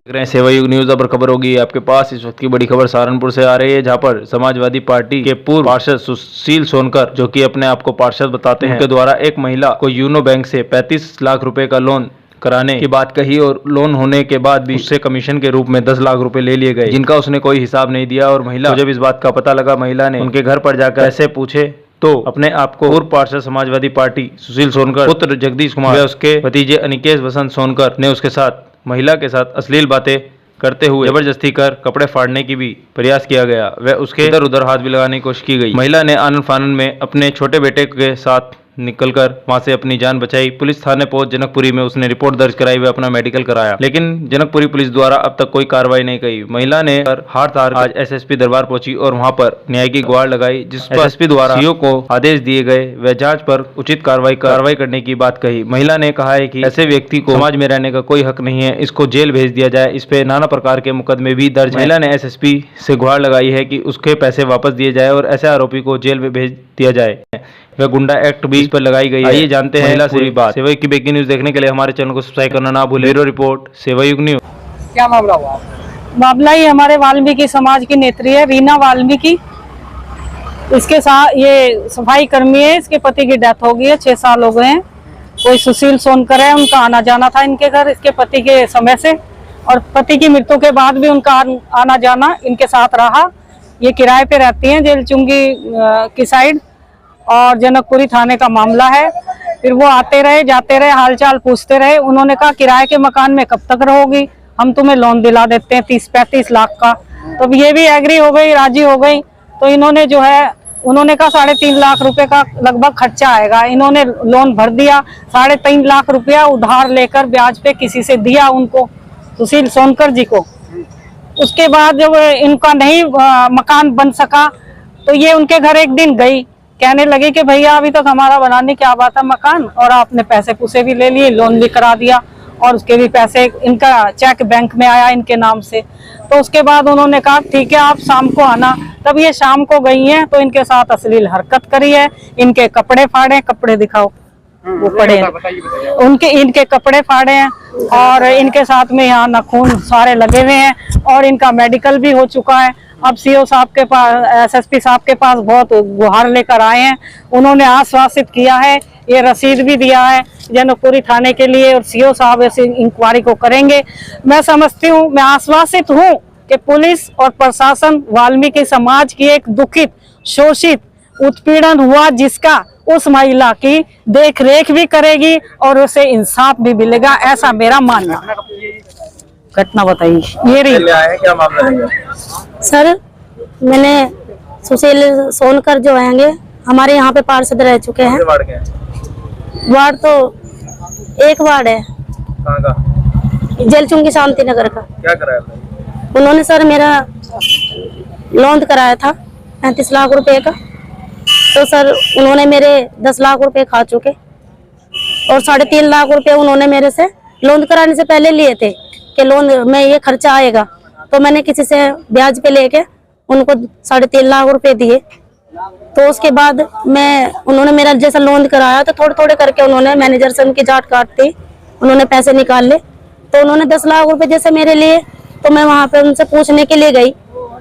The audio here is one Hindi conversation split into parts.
देख रहे हैं सेवा युग न्यूज। अब खबर होगी आपके पास। इस वक्त की बड़ी खबर सहारनपुर से आ रही है, जहां पर समाजवादी पार्टी के पूर्व पार्षद सुशील सोनकर, जो कि अपने आप को पार्षद बताते हैं, उनके द्वारा एक महिला को यूनो बैंक से 35 लाख रुपए का लोन कराने की बात कही और लोन होने के बाद भी उससे कमीशन के रूप में 10 लाख रुपए ले लिए गए, जिनका उसने कोई हिसाब नहीं दिया। और महिला को जब इस बात का पता लगा, महिला ने उनके घर पर जाकर ऐसे पूछे तो अपने आप को पूर्व पार्षद समाजवादी पार्टी सुशील सोनकर पुत्र जगदीश कुमार व उसके भतीजे अनिकेश वसंत सोनकर ने उसके साथ महिला के साथ अश्लील बातें करते हुए जबरदस्ती कर कपड़े फाड़ने की भी प्रयास किया गया व उसके इधर उधर हाथ भी लगाने की कोशिश की गई। महिला ने आनंद फानन में अपने छोटे बेटे के साथ निकलकर वहां से अपनी जान बचाई। पुलिस थाने पहुंच जनकपुरी में उसने रिपोर्ट दर्ज कराई व अपना मेडिकल कराया, लेकिन जनकपुरी पुलिस द्वारा अब तक कोई कार्रवाई नहीं की। महिला ने हार तार आज एसएसपी दरबार पहुंची और वहां पर न्याय की गुहार लगाई, जिस पर एसएसपी द्वारा सीओ को आदेश दिए गए व जांच पर उचित कार्रवाई करने की बात कही। महिला ने कहा है कि ऐसे व्यक्ति को समाज में रहने का कोई हक नहीं है, इसको जेल भेज दिया जाए। इस पे नाना प्रकार के मुकदमे भी दर्ज। महिला ने एसएसपी से गुहार लगाई है कि उसके पैसे वापस दिए जाए और ऐसे आरोपी को जेल में भेज दिया जाए। वह गुंडा एक्ट भी इस पर लगाई गई है। आइए जानते हैं महिला से पूरी बात। सेवा युग की ब्रेकिंग न्यूज देखने के लिए हमारे चैनल को सब्सक्राइब करना ना भूलें। ब्यूरो रिपोर्ट, सेवा युग न्यूज। क्या मामला हुआ? मामला ही हमारे वाल्मीकि समाज की नेत्री है रीना वाल्मीकि। इसके साथ ये सफाई कर्मी है, इसके पति की डेथ हो गई है, 6 साल हो गए हैं। कोई सुशील सोनकर है, उनका आना जाना था इनके घर इसके पति के समय से, और पति की मृत्यु के बाद भी उनका आना जाना इनके साथ रहा। ये किराए पे रहती हैं जेलचुंगी की साइड, और जनकपुरी थाने का मामला है। फिर वो आते रहे जाते रहे, हालचाल पूछते रहे। उन्होंने कहा किराए के मकान में कब तक रहोगी, हम तुम्हें लोन दिला देते हैं 30-35 लाख का। तो ये भी एग्री हो गई, राजी हो गई। तो इन्होंने जो है, उन्होंने कहा 3.5 लाख रुपए का लगभग खर्चा आएगा। इन्होंने लोन भर दिया, 3.5 लाख रुपया उधार लेकर ब्याज पे किसी से दिया उनको, सुशील सोनकर जी को। उसके बाद जब इनका नहीं मकान बन सका तो ये उनके घर एक दिन गई, कहने लगे कि भैया अभी तक हमारा बनाने क्या बात है मकान, और आपने पैसे पूसे भी ले लिए, लोन भी करा दिया, और उसके भी पैसे, इनका चेक बैंक में आया इनके नाम से। तो उसके बाद उन्होंने कहा ठीक है आप शाम को आना। तब ये शाम को गई हैं तो इनके साथ अश्लील हरकत करी है, इनके कपड़े फाड़े, कपड़े दिखाओ वो पड़े हैं उनके, इनके कपड़े फाड़े हैं, और इनके साथ में यहाँ नाखून सारे लगे हुए हैं, और इनका मेडिकल भी हो चुका है। अब सीओ साहब के पास, एसएसपी साहब के पास बहुत गुहार लेकर आए हैं। उन्होंने आश्वासित किया है, ये रसीद भी दिया है जनकपुरी थाने के लिए, और सीओ साहब ऐसे इंक्वायरी को करेंगे। मैं समझती हूँ, मैं आश्वासित हूँ कि पुलिस और प्रशासन वाल्मीकि समाज की एक दुखित, शोषित, उत्पीड़न हुआ जिसका, उस महिला की देख रेख भी करेगी और उसे इंसाफ भी मिलेगा, ऐसा मेरा मानना। घटना बताइए। ये रही है, क्या मामला है? सर, मैंने सुशील सोनकर जो हैंगे हमारे यहाँ पे पार्षद रह चुके हैं। वार्ड तो एक वार्ड है। कहाँ का? जेलचुंगी शांति नगर का। क्या कराया? उन्होंने सर मेरा लोन कराया था 35 लाख रुपए का। तो सर उन्होंने मेरे 10 लाख रुपए खा चुके, और 3.5 लाख रुपए उन्होंने मेरे से लोन कराने से पहले लिए थे कि लोन में ये खर्चा आएगा। तो मैंने किसी से ब्याज पे लेके उनको 3.5 लाख रुपए दिए। तो उसके बाद उन्होंने मेरा जैसा लोन कराया तो थोड़े थोड़े करके उन्होंने मैनेजर से उनकी जाट काटती, उन्होंने पैसे निकाल ले। तो उन्होंने 10 लाख रुपए जैसे मेरे लिए, तो मैं वहां पे उनसे पूछने के लिए गई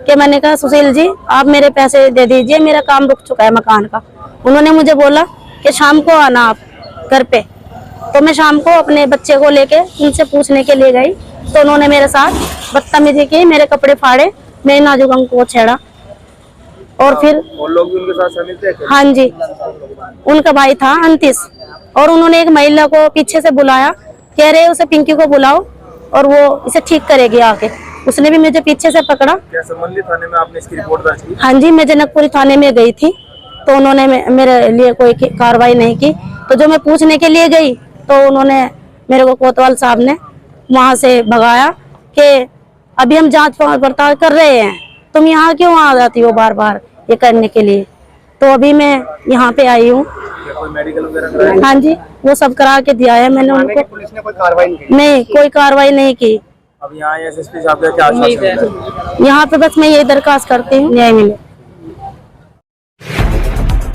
कि मैंने कहा सुशील जी आप मेरे पैसे दे दीजिए, मेरा काम रुक चुका है मकान का। उन्होंने मुझे बोला कि शाम को आना आप घर पे। तो मैं शाम को अपने बच्चे को लेके उनसे पूछने के लिए गई, तो उन्होंने मेरे साथ बदतमीजी की, मेरे कपड़े फाड़े, मेरे नाजुक अंग को छेड़ा, और फिर वो लोग भी उनके साथ शामिल थे? हाँ जी, उनका भाई था अंतिश, और उन्होंने एक महिला को पीछे से बुलाया, कह रहे उसे पिंकी को बुलाओ और वो इसे ठीक करेगी आके। उसने भी मुझे पीछे से पकड़ा। क्या संबंधित थाने में आपने इसकी रिपोर्ट दर्ज की? हाँ जी, मैं जनकपुरी थाने में गई थी, तो उन्होंने मेरे लिए कोई कार्रवाई नहीं की। तो जो मैं पूछने के लिए गई तो उन्होंने मेरे को कोतवाल साहब ने वहां से भगाया कि अभी हम जांच पड़ताल कर रहे हैं, तुम यहाँ क्यों आ जाती हो बार बार ये करने के लिए। तो अभी मैं यहाँ पे आई हूँ। कोई मेडिकल वगैरह कराया? हाँ जी, वो सब करा के दिया है मैंने उनको। पुलिस ने कोई कार्रवाई नहीं, कोई कार्रवाई नहीं की। अब यहाँ एसएसपी साहब का क्या आश्वासन है? यहाँ पे बस मैं ये दरखास्त करती हूँ न्याय मिले।